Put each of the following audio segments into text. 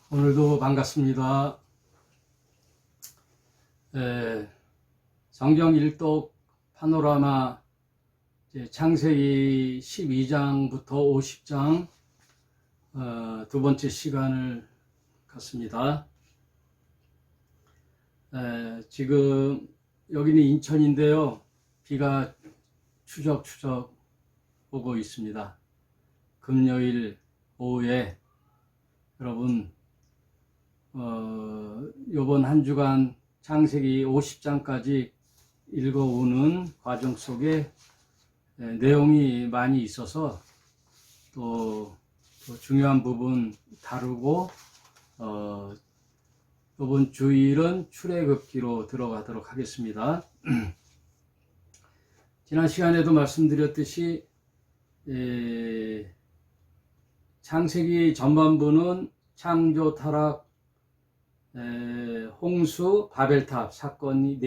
오늘도 반갑습니다. 성경 일독 파노라마 창세기 12장부터 50장 두 번째 시간을 갖습니다. 지금 여기는 인천인데요. 비가 추적추적 오고 있습니다. 금요일 오후에 여러분 이번 한 주간 창세기 50장까지 읽어오는 과정 속에 내용이 많이 있어서 또 중요한 부분 다루고 이번 주일은 출애굽기로 들어가도록 하겠습니다. 지난 시간에도 말씀드렸듯이 창세기 전반부는 창조, 타락, 홍수, 바벨탑 사건이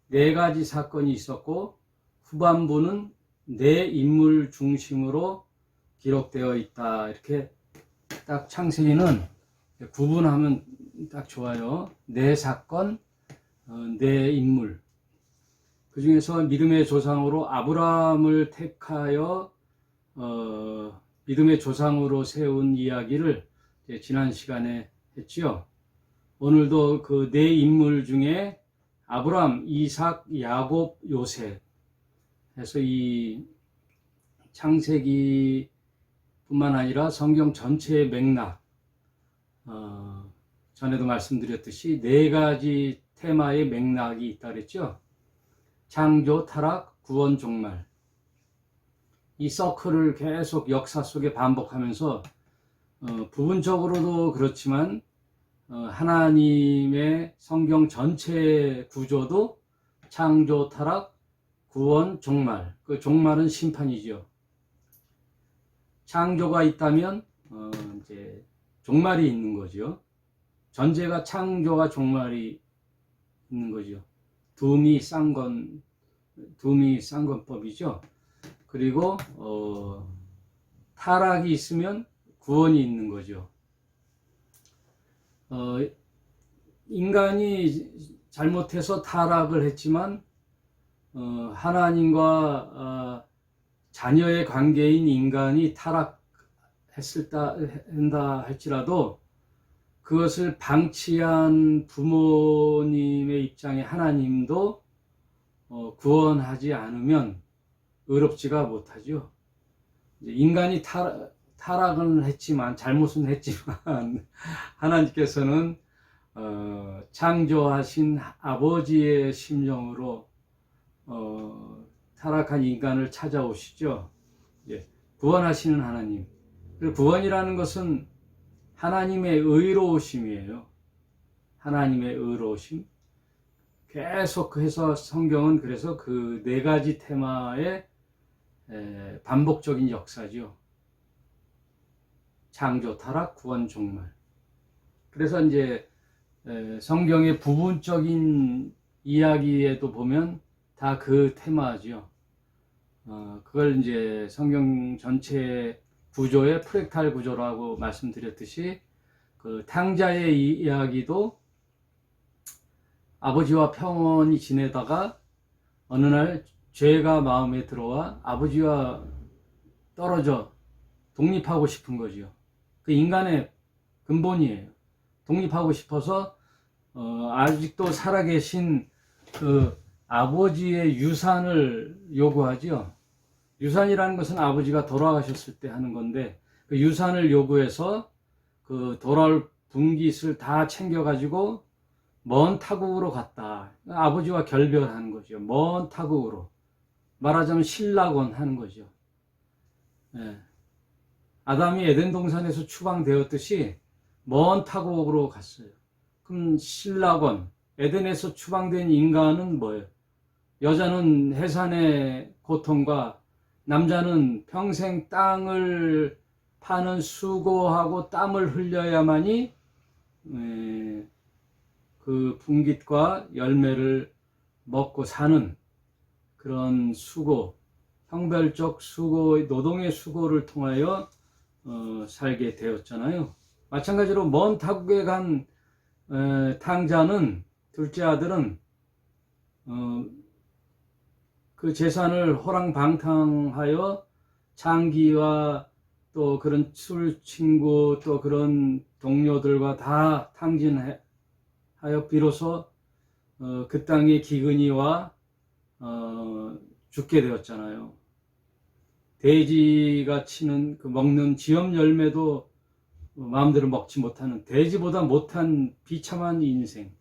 네 가지 사건이 있었고, 후반부는 네 인물 중심으로 기록되어 있다. 이렇게 딱 창세기는 구분하면 딱 좋아요. 네 사건, 네 인물. 그 중에서 믿음의 조상으로 아브라함을 택하여 믿음의 조상으로 세운 이야기를 지난 시간에 했지요. 오늘도 그 네 인물 중에 아브라함, 이삭, 야곱, 요셉 해서 이 창세기 뿐만 아니라 성경 전체의 맥락, 전에도 말씀드렸듯이 네 가지 테마의 맥락이 있다 그랬죠. 창조, 타락, 구원, 종말. 이 서클을 계속 역사 속에 반복하면서 부분적으로도 그렇지만 하나님의 성경 전체 구조도 창조, 타락, 구원, 종말. 그 종말은 심판이죠. 창조가 있다면 이제 종말이 있는 거죠. 전제가 창조가 종말이 있는 거죠. 둠이 쌍건법이죠. 그리고 타락이 있으면 구원이 있는 거죠. 인간이 잘못해서 타락을 했지만 하나님과 자녀의 관계인 인간이 타락했다 할지라도 그것을 방치한 부모님의 입장에 하나님도 구원하지 않으면 의롭지가 못하죠. 인간이 타락은 했지만, 잘못은 했지만 하나님께서는 창조하신 아버지의 심정으로 타락한 인간을 찾아오시죠. 구원하시는 하나님. 그리고 구원이라는 것은 하나님의 의로우심이에요. 하나님의 의로우심. 계속해서 성경은 그래서 그 네 가지 테마의 반복적인 역사죠. 창조, 타락, 구원, 종말. 그래서 이제 성경의 부분적인 이야기에도 보면 다 그 테마죠. 그걸 이제 성경 전체 구조의 프랙탈 구조라고 말씀드렸듯이 그 탕자의 이야기도 아버지와 평온히 지내다가 어느 날 죄가 마음에 들어와 아버지와 떨어져 독립하고 싶은 거죠. 그 인간의 근본이에요. 독립하고 싶어서 아직도 살아계신 그 아버지의 유산을 요구하죠. 유산이라는 것은 아버지가 돌아가셨을 때 하는 건데 그 유산을 요구해서 그 돌아올 분깃을 다 챙겨가지고 먼 타국으로 갔다. 아버지와 결별하는 거죠. 먼 타국으로. 말하자면 신락원 하는 거죠. 아담이 에덴 동산에서 추방되었듯이 먼 타국으로 갔어요. 그럼 신락원, 에덴에서 추방된 인간은 뭐예요? 여자는 해산의 고통과 남자는 평생 땅을 파는 수고하고 땀을 흘려야만이 그 분깃과 열매를 먹고 사는 그런 수고, 형별적 수고, 노동의 수고를 통하여 살게 되었잖아요. 마찬가지로 먼 타국에 간 탕자는, 둘째 아들은 그 재산을 호랑방탕하여 장기와 또 그런 술 친구 또 그런 동료들과 다 탕진하여 비로소 그 땅에 기근이와 죽게 되었잖아요. 돼지가 치는 그 먹는 지엄 열매도 마음대로 먹지 못하는, 돼지보다 못한 비참한 인생.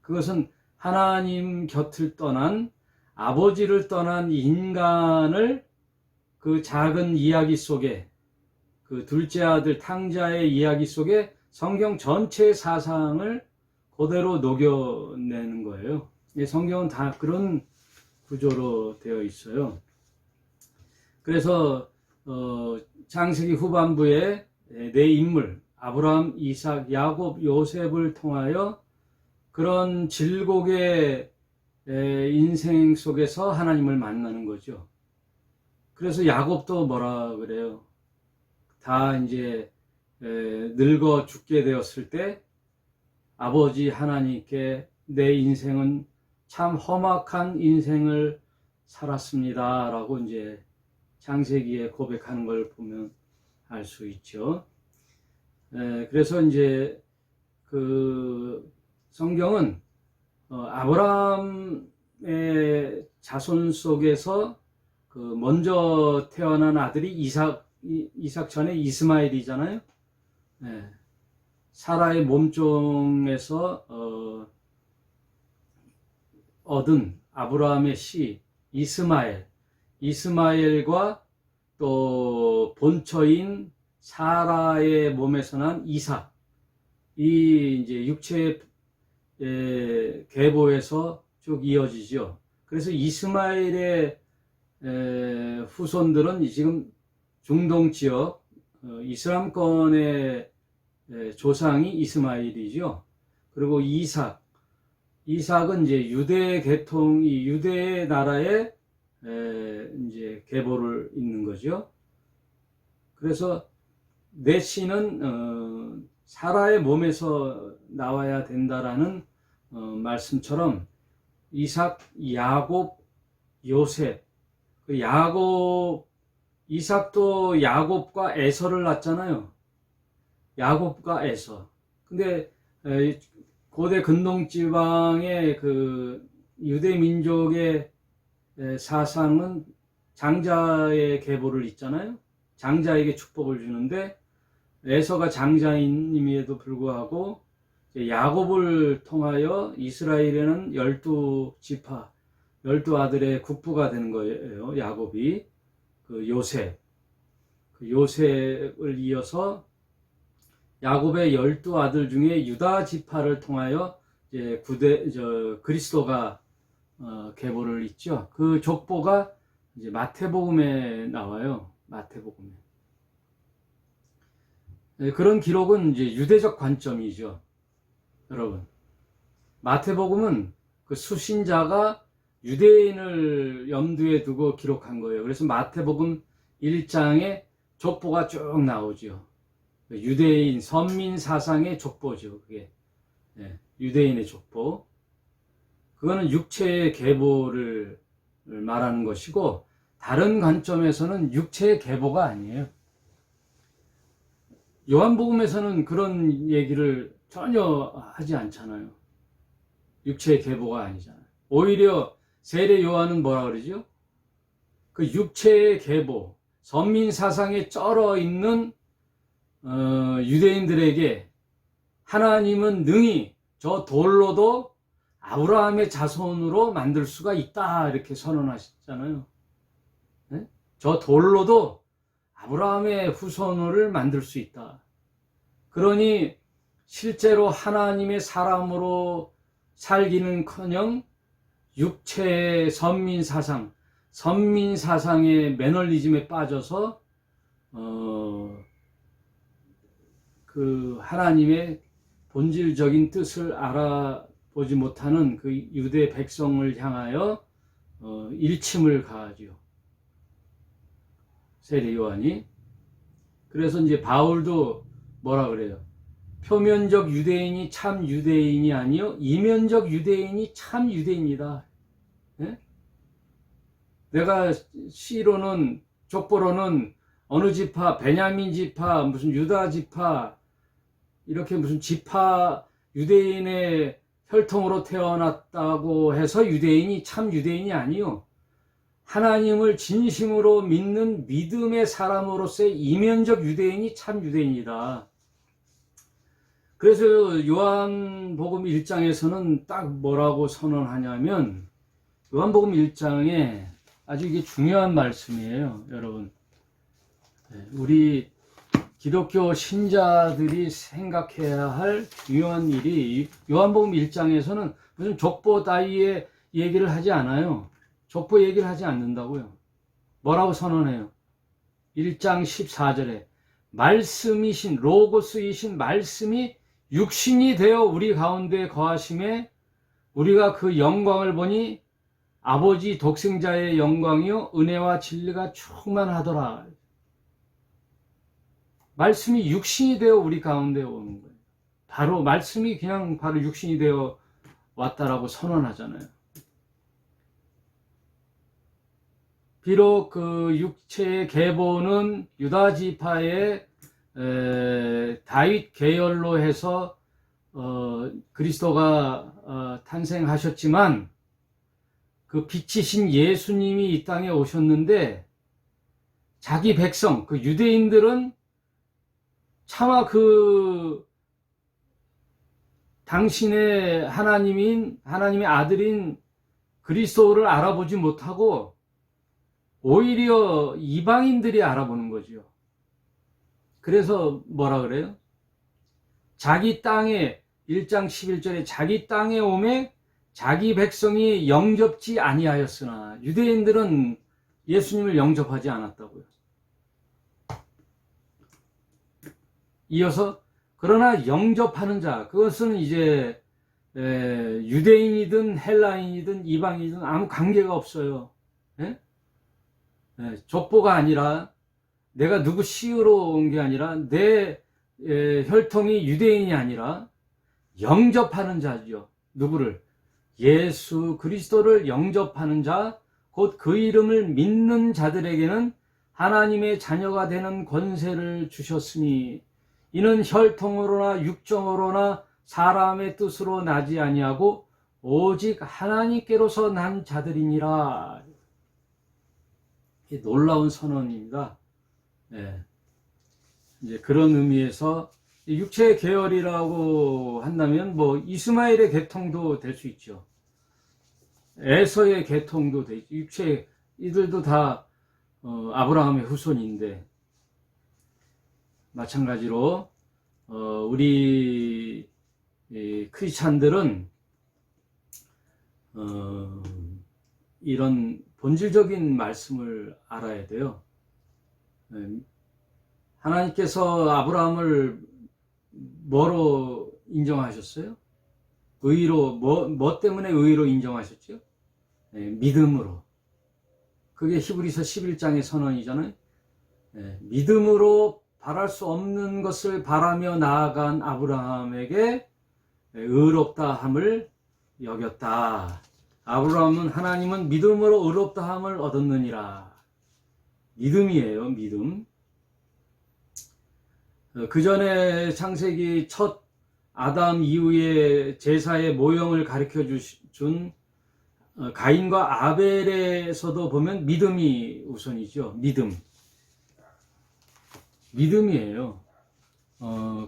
그것은 하나님 곁을 떠난, 아버지를 떠난 인간을 그 작은 이야기 속에, 그 둘째 아들 탕자의 이야기 속에 성경 전체의 사상을 그대로 녹여내는 거예요. 성경은 다 그런 구조로 되어 있어요. 그래서 창세기 후반부에 네 인물, 아브라함, 이삭, 야곱, 요셉을 통하여 그런 질곡의 인생 속에서 하나님을 만나는 거죠. 그래서 야곱도 뭐라 그래요? 다 이제 늙어 죽게 되었을 때 아버지 하나님께 내 인생은 참 험악한 인생을 살았습니다 라고 이제 창세기에 고백하는 걸 보면 알 수 있죠. 그래서 이제 그 성경은 아브라함의 자손 속에서 그 먼저 태어난 아들이 이삭 전에 이스마엘이잖아요. 사라의 몸종에서 얻은 아브라함의 씨 이스마엘과 또 본처인 사라의 몸에서 난 이삭, 이 이제 육체의 계보에서 쭉 이어지죠. 그래서 이스마엘의 후손들은 지금 중동 지역 이슬람권의 조상이 이스마엘이죠. 그리고 이삭은 이제 유대 계통이 유대 나라의 이제 계보를 잇는 거죠. 그래서 내 씨는 사라의 몸에서 나와야 된다라는 말씀처럼 이삭, 야곱, 요셉, 그 이삭도 야곱과 에서를 낳았잖아요. 야곱과 에서. 근데 고대 근동지방의 그 유대 민족의 사상은 장자의 계보를 잇잖아요. 장자에게 축복을 주는데 에서가 장자임에도 불구하고 야곱을 통하여 이스라엘에는 12지파, 12아들의 국부가 되는 거예요. 야곱이. 그 요셉을 이어서 야곱의 12아들 중에 유다 지파를 통하여 이제 그리스도가 계보를 잇죠. 그 족보가 이제 마태복음에 나와요. 마태복음에. 그런 기록은 이제 유대적 관점이죠. 여러분. 마태복음은 그 수신자가 유대인을 염두에 두고 기록한 거예요. 그래서 마태복음 1장에 족보가 쭉 나오죠. 유대인, 선민 사상의 족보죠. 그게. 유대인의 족보. 그거는 육체의 계보를 말하는 것이고, 다른 관점에서는 육체의 계보가 아니에요. 요한복음에서는 그런 얘기를 전혀 하지 않잖아요. 육체의 계보가 아니잖아요. 오히려 세례 요한은 뭐라 그러죠? 그 육체의 계보, 선민 사상에 쩔어 있는 유대인들에게 하나님은 능히 저 돌로도 아브라함의 자손으로 만들 수가 있다 이렇게 선언하셨잖아요. 네? 저 돌로도 아브라함의 후손을 만들 수 있다. 그러니 실제로 하나님의 사람으로 살기는커녕 육체의 선민 사상의 매너리즘에 빠져서 그 하나님의 본질적인 뜻을 알아보지 못하는 그 유대 백성을 향하여 일침을 가하죠. 세례 요한이. 그래서 이제 바울도 뭐라 그래요? 표면적 유대인이 참 유대인이 아니요 이면적 유대인이 참 유대인이다. 예? 내가 C로는 족보로는 어느 지파, 베냐민 지파, 무슨 유다 지파, 이렇게 무슨 지파 유대인의 혈통으로 태어났다고 해서 유대인이 참 유대인이 아니요. 하나님을 진심으로 믿는 믿음의 사람으로서의 이면적 유대인이 참 유대인이다. 그래서 요한복음 1장에서는 딱 뭐라고 선언하냐면, 요한복음 1장에 아주 이게 중요한 말씀이에요, 여러분. 우리 기독교 신자들이 생각해야 할 중요한 일이, 요한복음 1장에서는 무슨 족보 따위의 얘기를 하지 않아요. 족보 얘기를 하지 않는다고요. 뭐라고 선언해요? 1장 14절에 말씀이신, 로고스이신 말씀이 육신이 되어 우리 가운데 거하심에 우리가 그 영광을 보니 아버지 독생자의 영광이요 은혜와 진리가 충만하더라. 말씀이 육신이 되어 우리 가운데 오는 거예요. 바로 말씀이 그냥 바로 육신이 되어 왔다라고 선언하잖아요. 비록 그 육체의 계보는 유다 지파의 다윗 계열로 해서 그리스도가 탄생하셨지만, 그 빛이신 예수님이 이 땅에 오셨는데 자기 백성, 그 유대인들은 차마 그 당신의 하나님의 아들인 그리스도를 알아보지 못하고 오히려 이방인들이 알아보는 거죠. 그래서 뭐라 그래요? 자기 땅에, 1장 11절에 자기 땅에 오매 자기 백성이 영접지 아니하였으나, 유대인들은 예수님을 영접하지 않았다고요. 이어서 그러나 영접하는 자, 그것은 이제 유대인이든 헬라인이든 이방인이든 아무 관계가 없어요. 예? 족보가 아니라, 내가 누구 씨로 온 게 아니라, 내 혈통이 유대인이 아니라 영접하는 자죠. 누구를? 예수 그리스도를 영접하는 자, 곧 그 이름을 믿는 자들에게는 하나님의 자녀가 되는 권세를 주셨으니 이는 혈통으로나 육정으로나 사람의 뜻으로 나지 아니하고 오직 하나님께로서 난 자들이니라. 놀라운 선언입니다. 네. 이제 그런 의미에서 육체의 계열이라고 한다면 뭐 이스마엘의 계통도 될 수 있죠. 에서의 계통도 돼 있죠. 육체 이들도 다 아브라함의 후손인데, 마찬가지로 우리 크리스찬들은 이런 본질적인 말씀을 알아야 돼요. 하나님께서 아브라함을 뭐로 인정하셨어요? 의로, 뭐 때문에 의로 인정하셨죠? 믿음으로. 그게 히브리서 11장의 선언이잖아요. 믿음으로 바랄 수 없는 것을 바라며 나아간 아브라함에게 의롭다 함을 여겼다. 아브라함은, 하나님은 믿음으로 의롭다 함을 얻었느니라. 믿음이에요, 믿음. 그 전에 창세기 첫 아담 이후의 제사의 모형을 가르쳐 준 가인과 아벨에서도 보면 믿음이 우선이죠. 믿음이에요.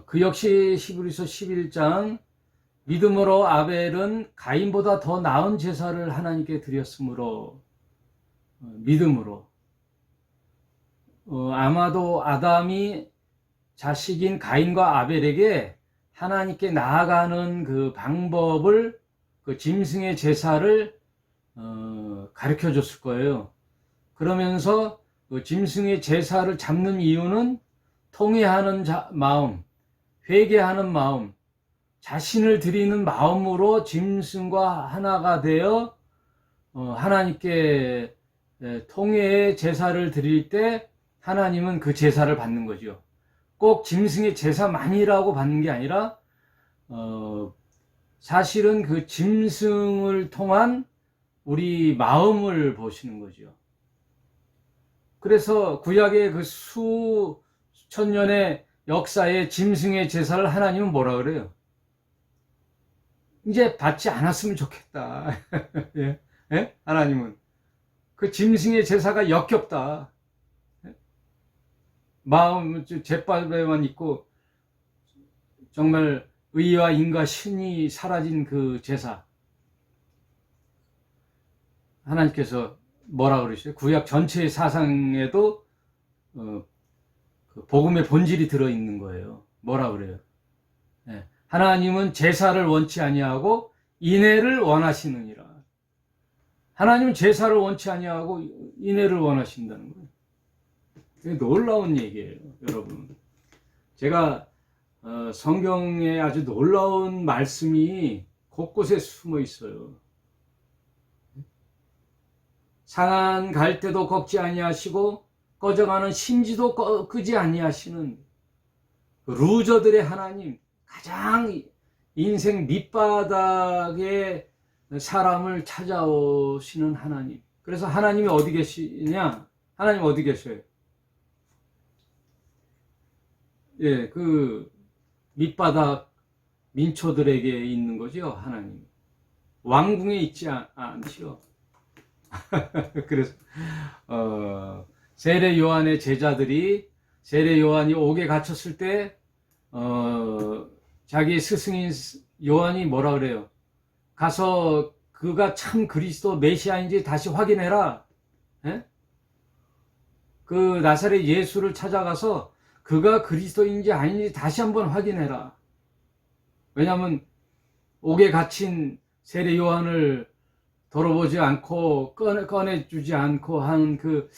그 역시 히브리서 11장, 믿음으로 아벨은 가인보다 더 나은 제사를 하나님께 드렸으므로, 믿음으로. 아마도 아담이 자식인 가인과 아벨에게 하나님께 나아가는 그 방법을, 그 짐승의 제사를 가르쳐 줬을 거예요. 그러면서 그 짐승의 제사를 잡는 이유는 통회하는 마음, 회개하는 마음, 자신을 드리는 마음으로 짐승과 하나가 되어 하나님께 통회의 제사를 드릴 때 하나님은 그 제사를 받는 거죠. 꼭 짐승의 제사만이라고 받는 게 아니라 사실은 그 짐승을 통한 우리 마음을 보시는 거죠. 그래서 구약의 그 수천 년의 역사에 짐승의 제사를 하나님은 뭐라 그래요? 이제 받지 않았으면 좋겠다. 예? 예? 하나님은 그 짐승의 제사가 역겹다. 마음 제밥에만 있고 정말 의와 인과 신이 사라진 그 제사, 하나님께서 뭐라 그러시죠? 구약 전체의 사상에도 그 복음의 본질이 들어있는 거예요. 뭐라 그래요? 예. 하나님은 제사를 원치 아니하고 인애를 원하시느니라. 하나님은 제사를 원치 아니하고 인애를 원하신다는 거예요. 이게 놀라운 얘기예요, 여러분. 제가 성경에 아주 놀라운 말씀이 곳곳에 숨어 있어요. 상한 갈대도 꺾지 아니하시고 꺼져가는 심지도 끄지 아니하시는 루저들의 하나님, 가장 인생 밑바닥에 사람을 찾아오시는 하나님. 그래서 하나님이 어디 계시냐? 하나님 어디 계셔요? 예, 그 밑바닥 민초들에게 있는 거죠, 하나님. 왕궁에 있지 않지요. 그래서 세례 요한의 제자들이 세례 요한이 옥에 갇혔을 때 자기 스승인 요한이 뭐라 그래요? 가서 그가 참 그리스도 메시아인지 다시 확인해라. 예? 그 나사렛 예수를 찾아가서 그가 그리스도인지 아닌지 다시 한번 확인해라. 왜냐하면 옥에 갇힌 세례 요한을 돌아보지 않고 꺼내주지 않고 한 그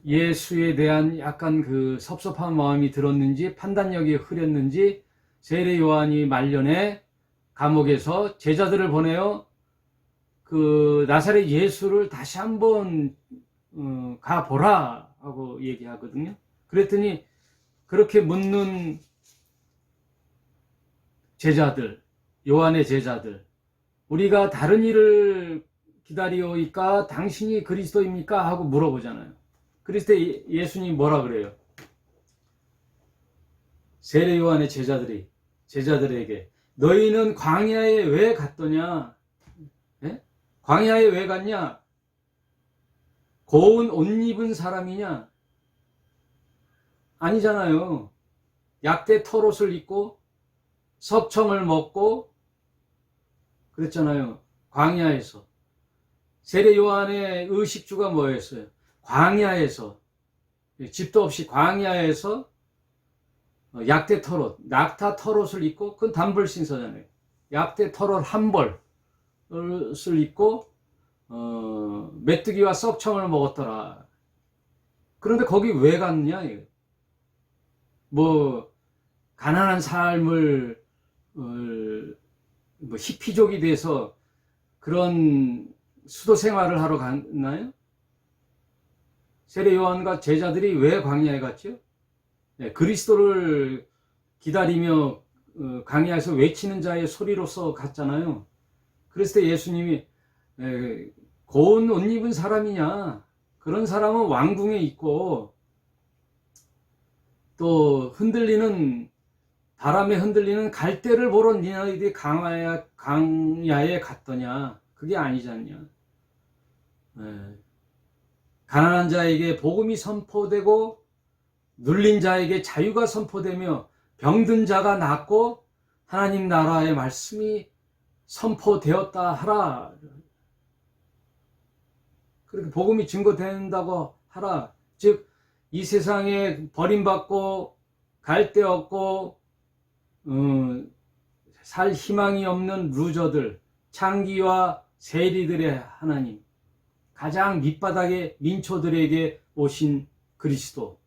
예수에 대한 약간 그 섭섭한 마음이 들었는지 판단력이 흐렸는지 세례 요한이 말년에 감옥에서 제자들을 보내어 그 나사렛 예수를 다시 한번 가보라 하고 얘기하거든요. 그랬더니 그렇게 묻는 제자들, 요한의 제자들, 우리가 다른 일을 기다리오이까 당신이 그리스도입니까? 하고 물어보잖아요. 그랬을 때 예수님이 뭐라 그래요? 세례 요한의 제자들에게 너희는 광야에 왜 갔더냐? 예? 광야에 왜 갔냐? 고운 옷 입은 사람이냐? 아니잖아요. 약대 털옷을 입고 석청을 먹고 그랬잖아요. 광야에서. 세례 요한의 의식주가 뭐였어요? 광야에서, 집도 없이 광야에서 약대 털옷, 낙타 털옷을 입고, 그건 단벌신서잖아요. 약대 털옷 한 벌을 입고 메뚜기와 썩청을 먹었더라. 그런데 거기 왜 갔냐? 뭐 가난한 삶을 뭐 히피족이 돼서 그런 수도 생활을 하러 갔나요? 세례 요한과 제자들이 왜 광야에 갔죠? 네, 그리스도를 기다리며 광야에서 외치는 자의 소리로서 갔잖아요. 그랬을 때 예수님이 고운 옷 입은 사람이냐? 그런 사람은 왕궁에 있고 또 흔들리는 바람에 흔들리는 갈대를 보러 너희들이 광야에 갔더냐? 그게 아니지 않냐? 가난한 자에게 복음이 선포되고 눌린 자에게 자유가 선포되며 병든 자가 낫고 하나님 나라의 말씀이 선포되었다 하라. 그렇게 복음이 증거된다고 하라. 즉 이 세상에 버림받고 갈 데 없고 살 희망이 없는 루저들, 창기와 세리들의 하나님, 가장 밑바닥의 민초들에게 오신 그리스도,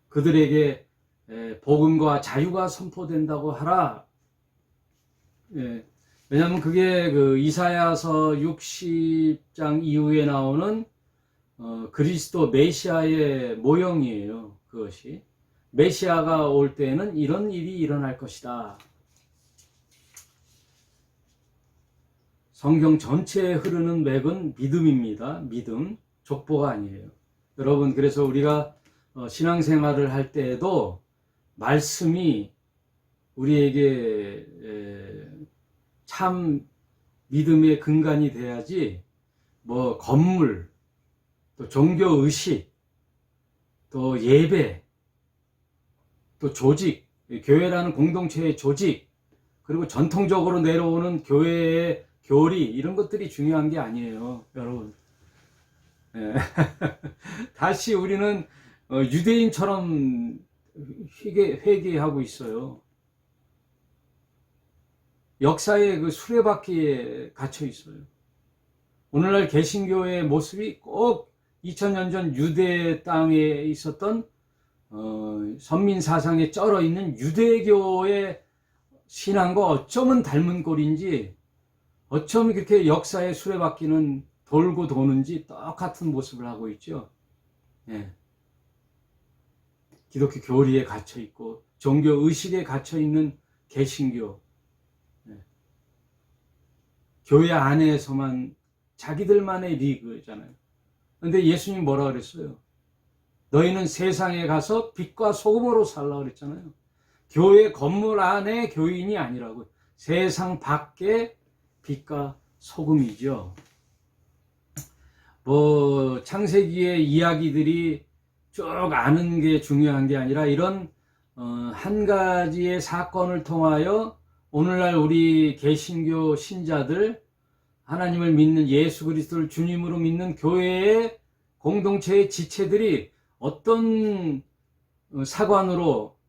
그들에게 복음과 자유가 선포된다고 하라. 예, 왜냐하면 그게 그 이사야서 60장 이후에 나오는 그리스도 메시아의 모형이에요. 그것이 메시아가 올 때에는 이런 일이 일어날 것이다. 성경 전체에 흐르는 맥은 믿음입니다. 믿음, 족보가 아니에요. 여러분, 그래서 우리가 신앙생활을 할 때에도 말씀이 우리에게 참 믿음의 근간이 돼야지, 뭐 건물, 또 종교의식, 또 예배, 또 조직, 교회라는 공동체의 조직, 그리고 전통적으로 내려오는 교회의 교리, 이런 것들이 중요한 게 아니에요, 여러분. 예. 다시 우리는 유대인처럼 회개하고 있어요. 역사의 그 수레바퀴에 갇혀 있어요. 오늘날 개신교의 모습이 꼭 2000년 전 유대 땅에 있었던 선민 사상에 쩔어 있는 유대교의 신앙과 어쩌면 닮은 꼴인지, 어쩌면 그렇게 역사의 수레바퀴는 돌고 도는지 똑같은 모습을 하고 있죠. 예. 기독교 교리에 갇혀 있고 종교 의식에 갇혀 있는 개신교, 예. 교회 안에서만 자기들만의 리그잖아요. 근데 예수님 뭐라 그랬어요? 너희는 세상에 가서 빛과 소금으로 살라 그랬잖아요. 교회 건물 안에 교인이 아니라고. 세상 밖에 빛과 소금이죠. 뭐 창세기의 이야기들이 쭉 아는 게 중요한 게 아니라, 이런 한 가지의 사건을 통하여 오늘날 우리 개신교 신자들, 하나님을 믿는 예수 그리스도를 주님으로 믿는 교회의 공동체의 지체들이 어떤 사관으로,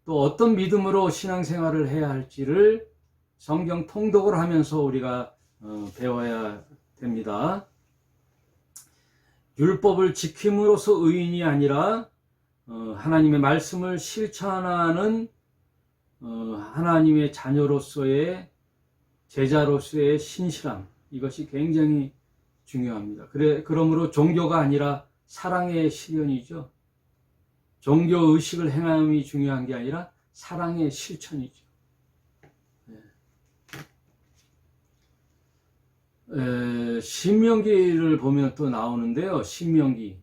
또 어떤 믿음으로 신앙생활을 해야 할지를 성경 통독을 하면서 우리가 배워야 됩니다. 율법을 지킴으로써 의인이 아니라 하나님의 말씀을 실천하는 하나님의 자녀로서의, 제자로서의 신실함, 이것이 굉장히 중요합니다. 그러므로 종교가 아니라 사랑의 실현이죠. 종교 의식을 행함이 중요한 게 아니라 사랑의 실천이죠. 신명기를 보면 또 나오는데요. 신명기에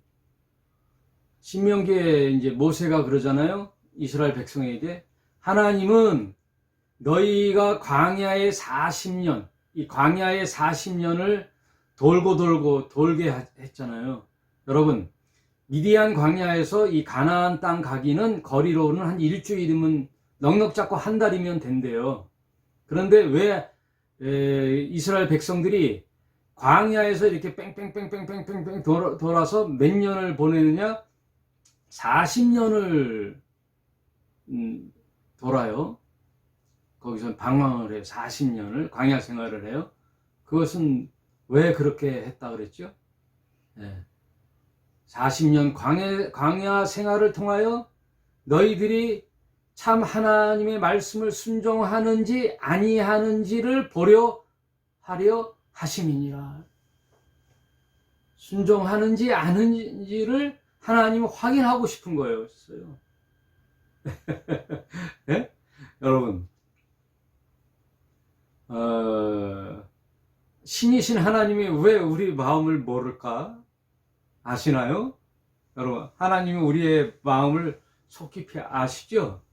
이제 모세가 그러잖아요. 이스라엘 백성에게, 하나님은 너희가 광야의 40년, 이 광야의 40년을 돌게 했잖아요. 여러분, 미디안 광야에서 이 가나안 땅 가기는 거리로는 한 일주일이면, 넉넉 잡고 한 달이면 된대요. 그런데 왜 이스라엘 백성들이 광야에서 이렇게 뺑뺑뺑뺑뺑뺑뺑 돌아서 몇 년을 보내느냐? 40년을 돌아요. 거기서 방황을 해요. 40년을 광야 생활을 해요. 그것은 왜 그렇게 했다 그랬죠? 40년 광야 생활을 통하여 너희들이 참 하나님의 말씀을 순종하는지 아니하는지를 보려 하려 하심이니라. 순종하는지 아닌지를 하나님은 확인하고 싶은 거였어요. 네? 여러분, 신이신 하나님이 왜 우리 마음을 모를까? 아시나요? 여러분, 하나님은 우리의 마음을 속 깊이 아시죠?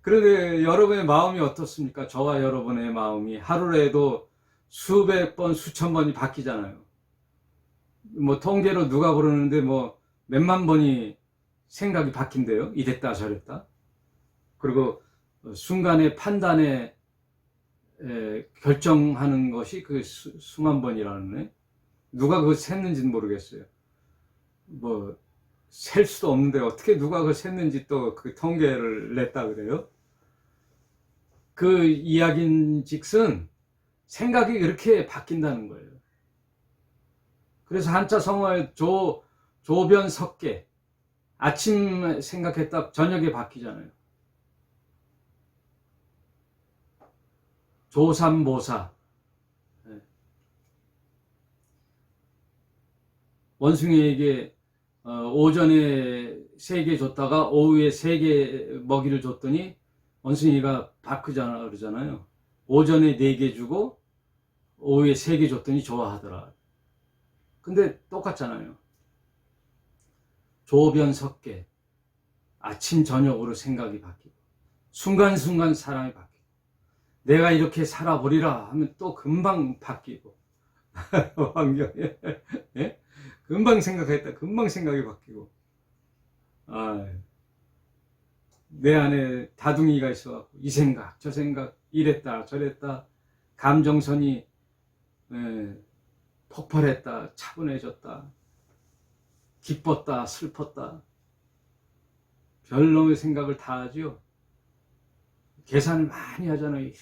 그런데 여러분의 마음이 어떻습니까? 저와 여러분의 마음이 하루에도 수백 번, 수천 번이 바뀌잖아요. 뭐 통계로 누가 그러는데 뭐 몇만 번이 생각이 바뀐대요. 이랬다 저랬다. 그리고 순간의 판단에 결정하는 것이 그 수만 번이라는, 누가 그거 셌는지는 모르겠어요. 뭐 셀 수도 없는데 어떻게 누가 그걸 셌는지 또 그 통계를 냈다 그래요? 그 이야기인즉슨 생각이 그렇게 바뀐다는 거예요. 그래서 한자 성어에 조변 석계, 아침 생각했다 저녁에 바뀌잖아요. 조삼모사, 원숭이에게 오전에 3개 줬다가 오후에 3개 먹이를 줬더니 원숭이가 바꾸잖아 그러잖아요. 오전에 4개 주고 오후에 3개 줬더니 좋아하더라. 근데 똑같잖아요. 조변 섞게 아침 저녁으로 생각이 바뀌고 순간순간 사람이 바뀌고 내가 이렇게 살아보리라 하면 또 금방 바뀌고 환경에 예? 금방 생각했다 금방 생각이 바뀌고 내 안에 다둥이가 있어갖고 이 생각 저 생각 이랬다 저랬다 감정선이 폭발했다 차분해졌다 기뻤다 슬펐다 별놈의 생각을 다 하죠. 계산을 많이 하잖아요. 이렇게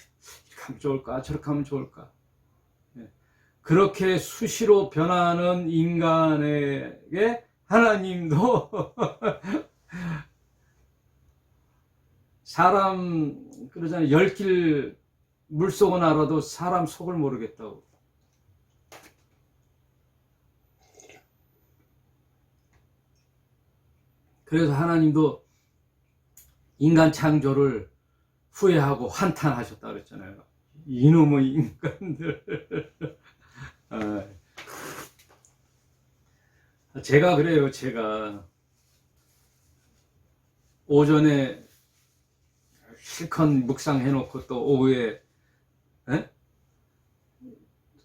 하면 좋을까 저렇게 하면 좋을까. 그렇게 수시로 변하는 인간에게 하나님도 사람 그러잖아요. 10길 물속은 알아도 사람 속을 모르겠다고. 그래서 하나님도 인간 창조를 후회하고 한탄하셨다 그랬잖아요. 이놈의 인간들. 제가 그래요. 제가 오전에 실컷 묵상해놓고 또 오후에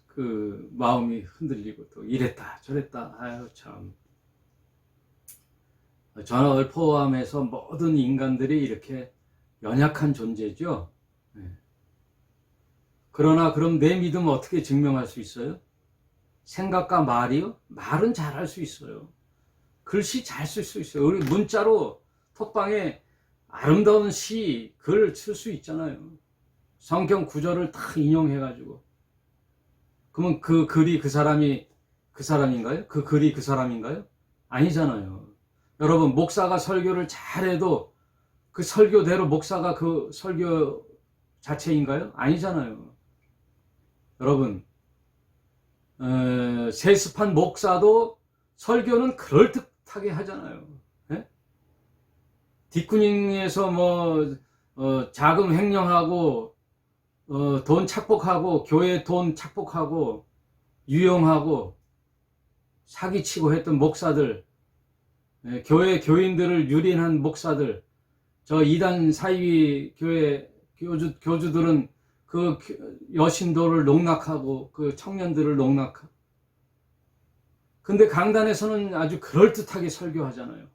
그 마음이 흔들리고 또 이랬다 저랬다. 아유 참. 저를 포함해서 모든 인간들이 이렇게 연약한 존재죠. 그러나 그럼 내 믿음을 어떻게 증명할 수 있어요? 생각과 말이요? 말은 잘할 수 있어요. 글씨 잘 쓸 수 있어요. 우리 문자로 톡방에 아름다운 시, 글 쓸 수 있잖아요. 성경 구절을 다 인용해가지고. 그러면 그 글이 그 사람인가요? 그 글이 그 사람인가요? 아니잖아요. 여러분, 목사가 설교를 잘해도 그 설교대로 목사가 그 설교 자체인가요? 아니잖아요. 여러분, 세습한 목사도 설교는 그럴듯하게 하잖아요. 예? 뒷구녕에서 자금 횡령하고, 돈 착복하고, 교회 돈 착복하고, 유용하고, 사기치고 했던 목사들, 교회 교인들을 유린한 목사들, 저 이단 사이비 교회 교주들은 그 여신도를 농락하고 그 청년들을 농락하고. 근데 강단에서는 아주 그럴듯하게 설교하잖아요.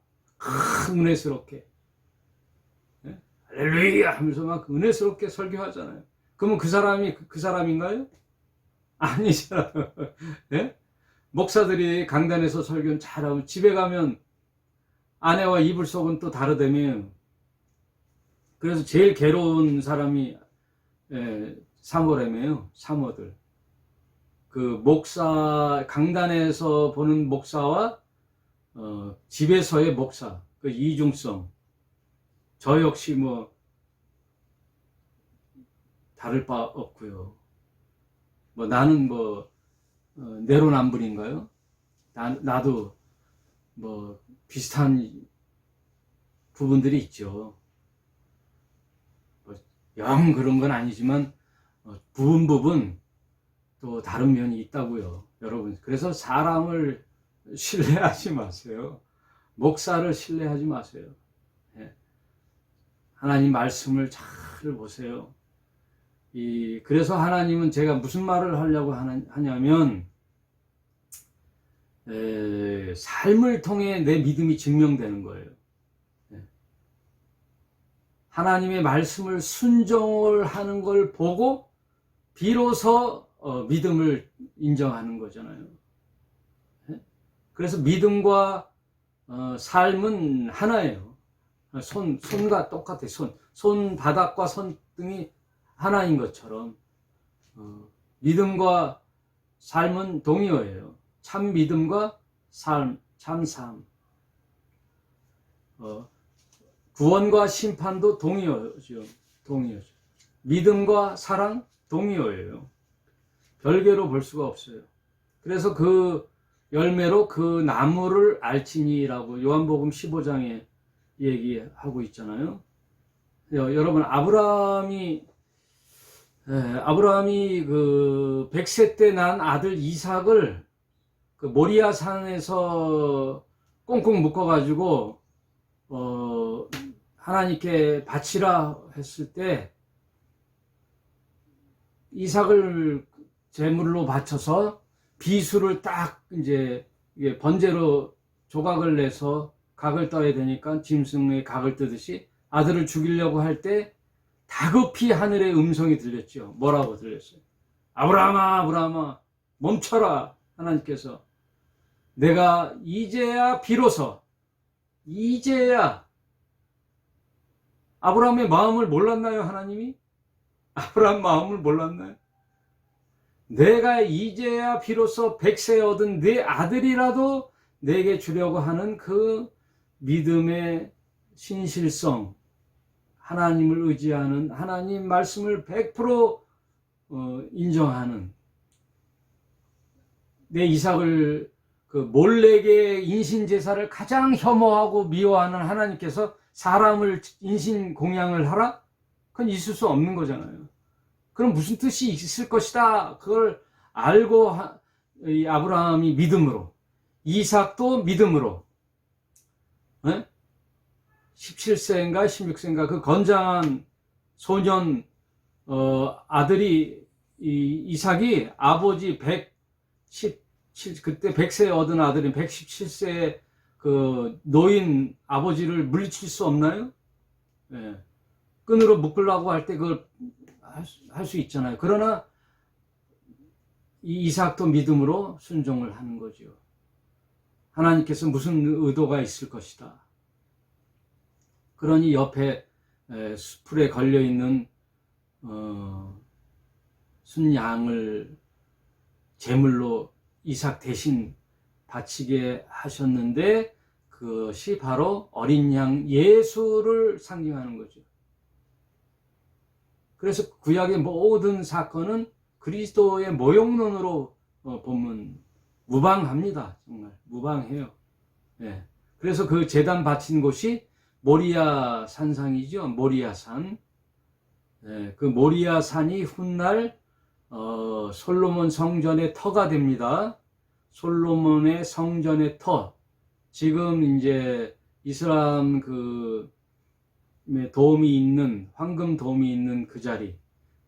은혜스럽게. 할렐루야 하면서 막 은혜스럽게 설교하잖아요. 그러면 그 사람이 그 사람인가요? 아니잖아요. 네? 목사들이 강단에서 설교는 잘하고 집에 가면 아내와 이불 속은 또 다르다며. 그래서 제일 괴로운 사람이 사모라며요. 사모들. 그 목사, 강단에서 보는 목사와 집에서의 목사, 그 이중성. 저 역시 다를 바 없고요. 나는 내로남불인가요? 나도 비슷한 부분들이 있죠. 영 그런 건 아니지만 부분 또 다른 면이 있다고요. 여러분, 그래서 사람을 신뢰하지 마세요. 목사를 신뢰하지 마세요. 하나님 말씀을 잘 보세요. 그래서 하나님은 제가 무슨 말을 하려고 하냐면 삶을 통해 내 믿음이 증명되는 거예요. 하나님의 말씀을 순종을 하는 걸 보고 비로소 믿음을 인정하는 거잖아요. 그래서 믿음과 삶은 하나예요. 손과 똑같아요. 손바닥과 손등이 하나인 것처럼 믿음과 삶은 동의어예요. 참 믿음과 삶, 참 삶. 구원과 심판도 동의어죠. 믿음과 사랑 동의어예요. 별개로 볼 수가 없어요. 그래서 그 열매로 그 나무를 알지니라고 요한복음 15장에 얘기하고 있잖아요. 여러분, 아브라함이 그 100세 때 난 아들 이삭을 그 모리아 산에서 꽁꽁 묶어가지고 하나님께 바치라 했을 때 이삭을 제물로 바쳐서 비수를 딱 이제 번제로 조각을 내서 각을 떠야 되니까 짐승의 각을 뜨듯이 아들을 죽이려고 할 때 다급히 하늘의 음성이 들렸죠. 뭐라고 들렸어요? 아브라함아, 아브라함아, 멈춰라. 하나님께서 내가 이제야 비로소, 이제야. 아브라함의 마음을 몰랐나요, 하나님이? 아브라함 마음을 몰랐나요? 내가 이제야 비로소 100세 얻은 네 아들이라도 내게 주려고 하는 그 믿음의 신실성, 하나님을 의지하는, 하나님 말씀을 100% 인정하는, 내 이삭을 그 몰래게 인신제사를 가장 혐오하고 미워하는 하나님께서 사람을 인신 공양을 하라? 그건 있을 수 없는 거잖아요. 그럼 무슨 뜻이 있을 것이다. 그걸 알고 이 아브라함이 믿음으로, 이삭도 믿음으로, 17세인가 16세인가 그 건장한 소년 아들이 이삭이 아버지 117 그때 100세 얻은 아들인 117세 그 노인 아버지를 물리칠 수 없나요? 예. 끈으로 묶으려고 할 때 그걸 할 수 있잖아요. 그러나 이 이삭도 믿음으로 순종을 하는 거죠. 하나님께서 무슨 의도가 있을 것이다. 그러니 옆에 수풀에 걸려있는 순양을 제물로 이삭 대신 바치게 하셨는데 그것이 바로 어린 양 예수를 상징하는 거죠. 그래서 구약의 모든 사건은 그리스도의 모형론으로 보면 무방합니다. 정말 무방해요. 예. 그래서 그 제단 바친 곳이 모리아 산상이죠. 모리아 산. 예. 그 모리아 산이 훗날 솔로몬 성전의 터가 됩니다. 솔로몬의 성전의 터. 지금 이제 이슬람 도움이 있는, 황금 도움이 있는 그 자리.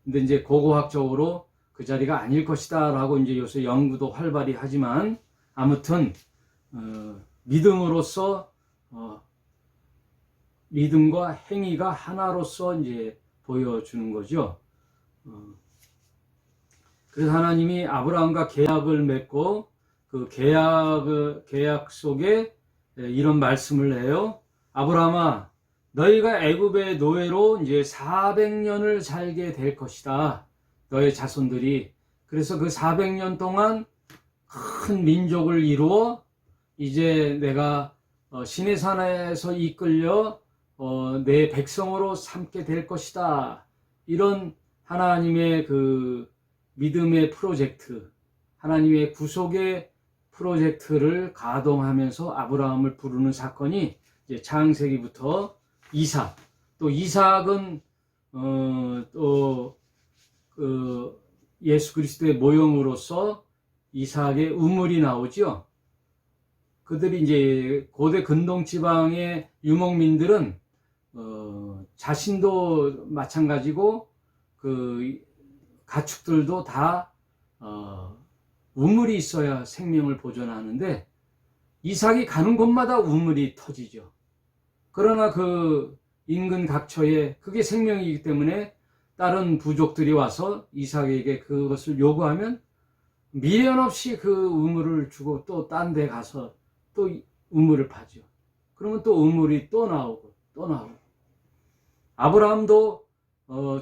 근데 이제 고고학적으로 그 자리가 아닐 것이다 라고 이제 요새 연구도 활발히 하지만 아무튼 믿음으로써 믿음과 행위가 하나로서 이제 보여주는 거죠. 그래서 하나님이 아브라함과 계약을 맺고 그 계약 속에 이런 말씀을 해요. 아브라함아, 너희가 애굽의 노예로 이제 400년을 살게 될 것이다. 너의 자손들이. 그래서 그 400년 동안 큰 민족을 이루어 이제 내가 시내산에서 이끌려 내 백성으로 삼게 될 것이다. 이런 하나님의 그 믿음의 프로젝트, 하나님의 구속의 프로젝트를 가동하면서 아브라함을 부르는 사건이 이제 창세기부터 이삭, 또 이삭은 예수 그리스도의 모형으로서 이삭의 우물이 나오죠. 그들이 이제 고대 근동 지방의 유목민들은 자신도 마찬가지고 그 가축들도 다 우물이 있어야 생명을 보존하는데 이삭이 가는 곳마다 우물이 터지죠. 그러나 그 인근 각처에 그게 생명이기 때문에 다른 부족들이 와서 이삭에게 그것을 요구하면 미련 없이 그 우물을 주고 또 딴 데 가서 또 우물을 파죠. 그러면 또 우물이 또 나오고 또 나오고. 아브라함도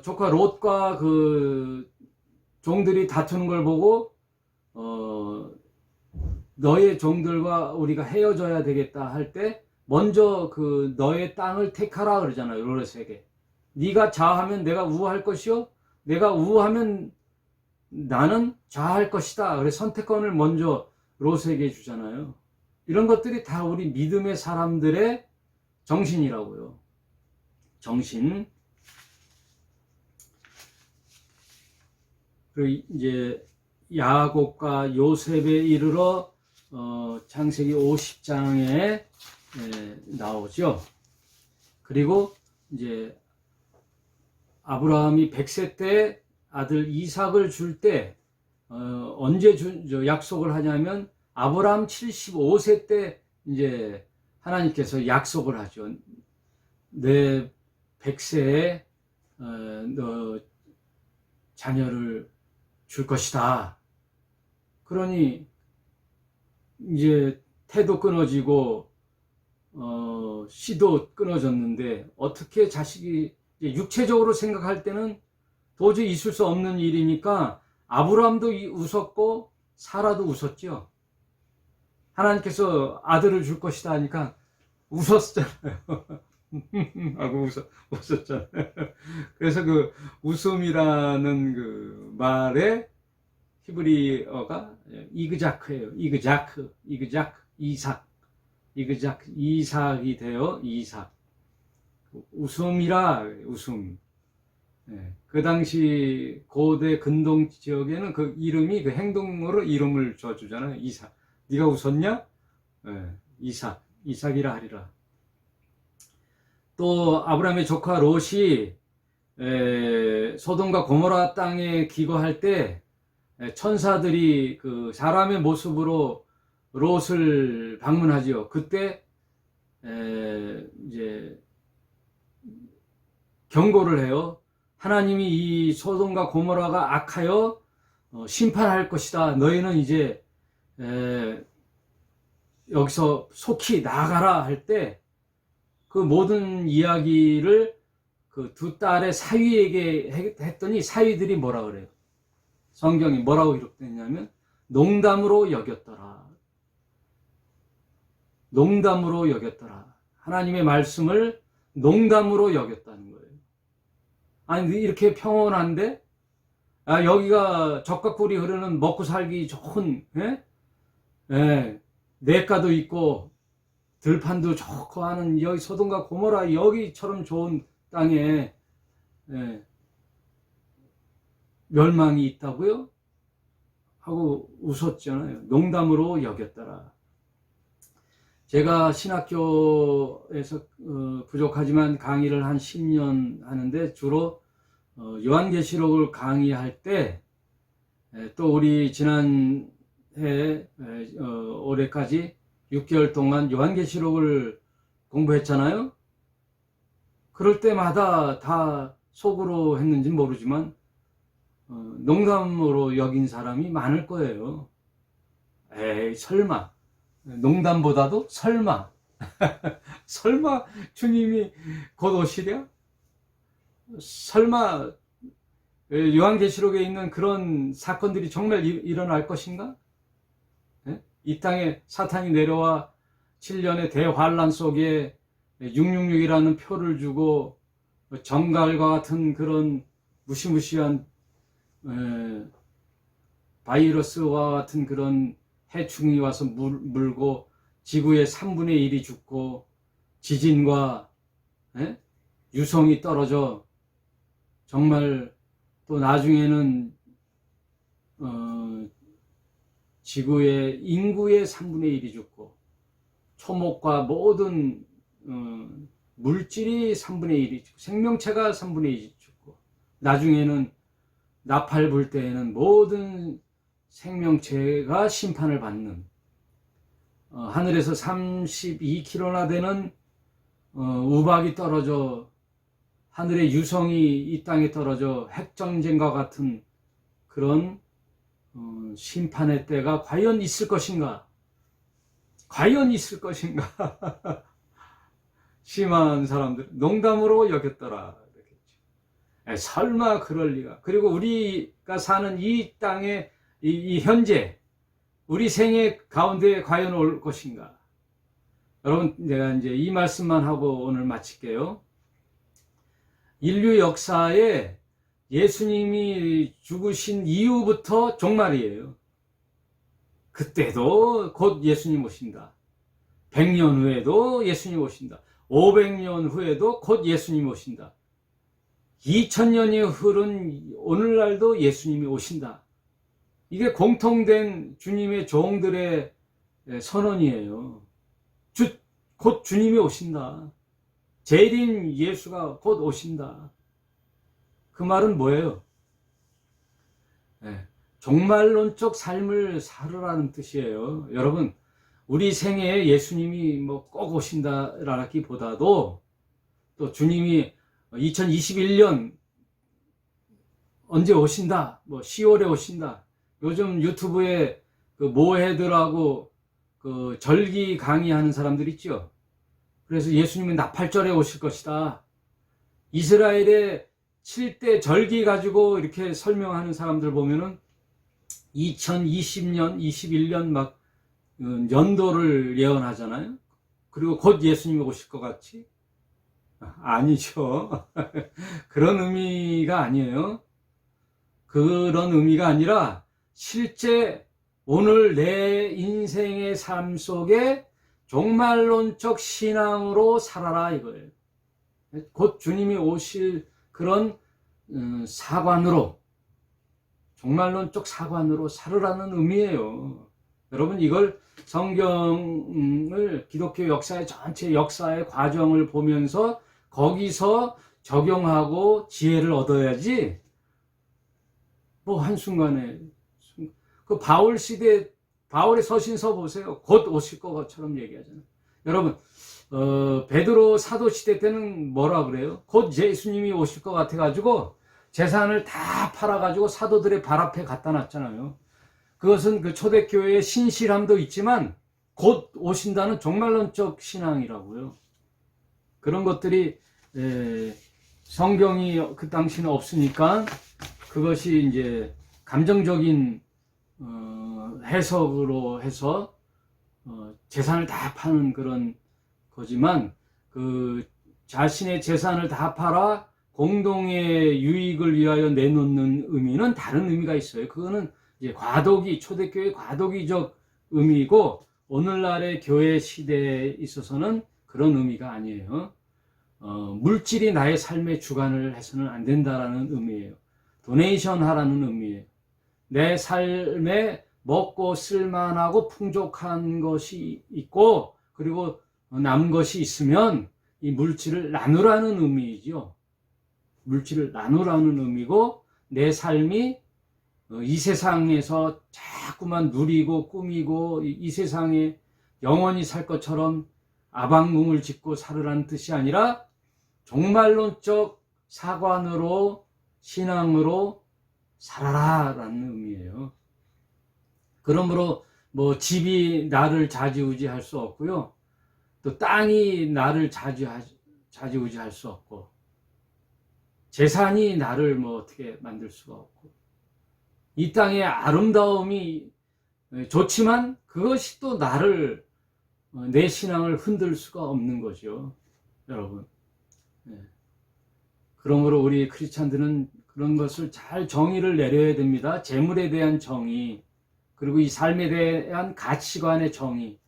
조카 롯과 그 종들이 다투는 걸 보고 너의 종들과 우리가 헤어져야 되겠다 할 때 먼저 그 너의 땅을 택하라 그러잖아요. 롯에게. 네가 좌하면 내가 우할 것이요, 내가 우하면 나는 좌할 것이다. 그래서 선택권을 먼저 롯에게 주잖아요. 이런 것들이 다 우리 믿음의 사람들의 정신이라고요. 정신. 그리고 이제 야곱과 요셉에 이르러 창세기 50장에 나오죠. 그리고 이제 아브라함이 100세 때 아들 이삭을 줄 때 언제 약속을 하냐면 아브라함 75세 때 이제 하나님께서 약속을 하죠. 내 100세에 너 자녀를 줄 것이다. 그러니 이제 태도 끊어지고 씨도 끊어졌는데 어떻게 자식이 육체적으로 생각할 때는 도저히 있을 수 없는 일이니까 아브라함도 웃었고 사라도 웃었죠. 하나님께서 아들을 줄 것이다 하니까 웃었잖아요. 하고 웃었잖아요. 그래서 그 웃음이라는 그 말의 히브리어가 이그자크예요. 이그자크, 이삭, 이삭이 되어 이삭. 웃음이라 웃음. 그 당시 고대 근동 지역에는 그 이름이 그 행동으로 이름을 줘주잖아요. 이삭. 네가 웃었냐? 이삭이라 하리라. 또 아브라함의 조카 롯이 소돔과 고모라 땅에 기거할 때 천사들이 그 사람의 모습으로 롯을 방문하지요. 그때 이제 경고를 해요. 하나님이 이 소돔과 고모라가 악하여 심판할 것이다. 너희는 이제 여기서 속히 나가라 할 때 그 모든 이야기를 그 두 딸의 사위에게 했더니 사위들이 뭐라 그래요? 성경이 뭐라고 기록되냐면 농담으로 여겼더라. 농담으로 여겼더라. 하나님의 말씀을 농담으로 여겼다는 거예요. 아니 이렇게 평온한데 여기가 적과 꿀이 흐르는 먹고 살기 좋은 냇가도 있고 들판도 좋고 하는 여기 소돔과 고모라 여기처럼 좋은 땅에 멸망이 있다고요? 하고 웃었잖아요. 농담으로 여겼더라. 제가 신학교에서 부족하지만 강의를 한 10년 하는데 주로 요한계시록을 강의할 때 또 우리 지난해 올해까지 6개월 동안 요한계시록을 공부했잖아요. 그럴 때마다 다 속으로 했는지 모르지만 농담으로 여긴 사람이 많을 거예요. 에이 설마, 농담보다도 설마 설마 주님이 곧 오시랴? 설마 요한계시록에 있는 그런 사건들이 정말 일어날 것인가? 이 땅에 사탄이 내려와 7년의 대환란 속에 666이라는 표를 주고 정갈과 같은 그런 무시무시한 바이러스와 같은 그런 해충이 와서 물고 지구의 3분의 1이 죽고 지진과 유성이 떨어져 정말 또 나중에는 지구의 인구의 3분의 1이 죽고 초목과 모든 물질이 3분의 1이 죽고 생명체가 3분의 1이 죽고 나중에는 나팔 불 때에는 모든 생명체가 심판을 받는 하늘에서 32km나 되는 우박이 떨어져 하늘의 유성이 이 땅에 떨어져 핵전쟁과 같은 그런 심판의 때가 과연 있을 것인가? 과연 있을 것인가? 심한 사람들 농담으로 여겼더라. 설마 그럴 리가. 그리고 우리가 사는 이 땅에 이 현재 우리 생애 가운데 과연 올 것인가? 여러분 내가 이제 이 말씀만 하고 오늘 마칠게요. 인류 역사에 예수님이 죽으신 이후부터 종말이에요. 그때도 곧 예수님 오신다. 100년 후에도 예수님 오신다. 500년 후에도 곧 예수님 오신다. 2000년이 흐른 오늘날도 예수님이 오신다. 이게 공통된 주님의 종들의 선언이에요. 곧 주님이 오신다. 재림 예수가 곧 오신다. 그 말은 뭐예요? 종말론적 삶을 살으라는 뜻이에요. 여러분, 우리 생애에 예수님이 뭐 꼭 오신다라기보다도 또 주님이 2021년 언제 오신다, 뭐 10월에 오신다. 요즘 유튜브에 그 모해들하고 그 절기 강의하는 사람들 있죠. 그래서 예수님은 나팔절에 오실 것이다. 이스라엘의 7대 절기 가지고 이렇게 설명하는 사람들 보면은 2020년, 21년 막 연도를 예언하잖아요. 그리고 곧 예수님이 오실 것 같이? 아니죠. 그런 의미가 아니에요. 그런 의미가 아니라 실제 오늘 내 인생의 삶 속에 종말론적 신앙으로 살아라 이거예요. 곧 주님이 오실 그런 사관으로, 종말론적 사관으로 살으라는 의미예요. 여러분, 이걸 성경을 기독교 역사의 전체 역사의 과정을 보면서 거기서 적용하고 지혜를 얻어야지, 뭐 한순간에 그 바울 시대, 바울의 서신서 보세요. 곧 오실 것처럼 얘기하잖아요. 여러분, 베드로 사도 시대 때는 뭐라 그래요? 곧 예수님이 오실 것 같아가지고 재산을 다 팔아가지고 사도들의 발 앞에 갖다 놨잖아요. 그것은 그 초대교회의 신실함도 있지만 곧 오신다는 종말론적 신앙이라고요. 그런 것들이 성경이 그 당시는 없으니까 그것이 이제 감정적인 해석으로 해서 재산을 다 파는 그런 거지만, 그 자신의 재산을 다 팔아 공동의 유익을 위하여 내놓는 의미는 다른 의미가 있어요. 그거는 이제 초대교회 과도기적 의미고, 오늘날의 교회 시대에 있어서는 그런 의미가 아니에요. 물질이 나의 삶의 주관을 해서는 안 된다라는 의미예요. 도네이션 하라는 의미예요. 내 삶에 먹고 쓸만하고 풍족한 것이 있고, 그리고 남은 것이 있으면 이 물질을 나누라는 의미이죠. 물질을 나누라는 의미고, 내 삶이 이 세상에서 자꾸만 누리고 꾸미고 이 세상에 영원히 살 것처럼 아방궁을 짓고 살으라는 뜻이 아니라 종말론적 사관으로, 신앙으로 살아라라는 의미예요. 그러므로 뭐 집이 나를 좌지우지할 수 없고요, 또 땅이 나를 좌지우지할 수 없고, 재산이 나를 뭐 어떻게 만들 수가 없고, 이 땅의 아름다움이 좋지만 그것이 또 나를, 내 신앙을 흔들 수가 없는 거죠, 여러분. 그러므로 우리 크리스찬들은 그런 것을 잘 정의를 내려야 됩니다. 재물에 대한 정의, 그리고 이 삶에 대한 가치관의 정의.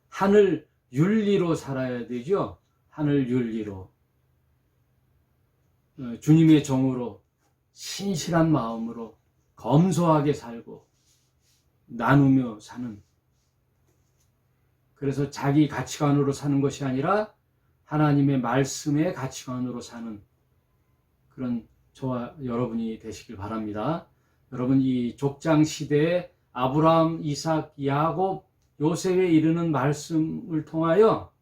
하늘 윤리로 살아야 되죠. 하늘 윤리로. 주님의 정으로 신실한 마음으로 검소하게 살고 나누며 사는, 그래서 자기 가치관으로 사는 것이 아니라 하나님의 말씀의 가치관으로 사는 그런 저와 여러분이 되시길 바랍니다. 여러분, 이 족장 시대에 아브라함, 이삭, 야곱, 요셉에 이르는 말씀을 통하여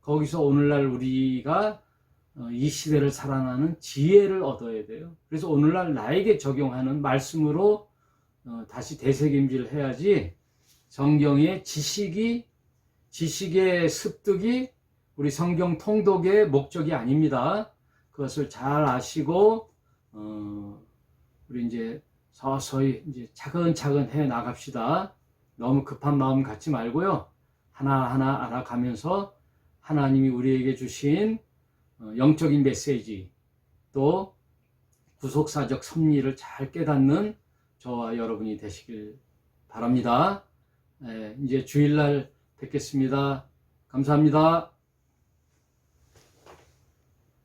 거기서 오늘날 우리가 이 시대를 살아나는 지혜를 얻어야 돼요. 그래서 오늘날 나에게 적용하는 말씀으로 다시 되새김질 해야지, 성경의 지식의 습득이 우리 성경 통독의 목적이 아닙니다. 그것을 잘 아시고 우리 이제 서서히 이제 차근차근 해 나갑시다. 너무 급한 마음 갖지 말고요, 하나하나 알아가면서 하나님이 우리에게 주신 영적인 메시지, 또 구속사적 섭리를 잘 깨닫는 저와 여러분이 되시길 바랍니다. 바랍니다. 이제 주일날 뵙겠습니다. 감사합니다.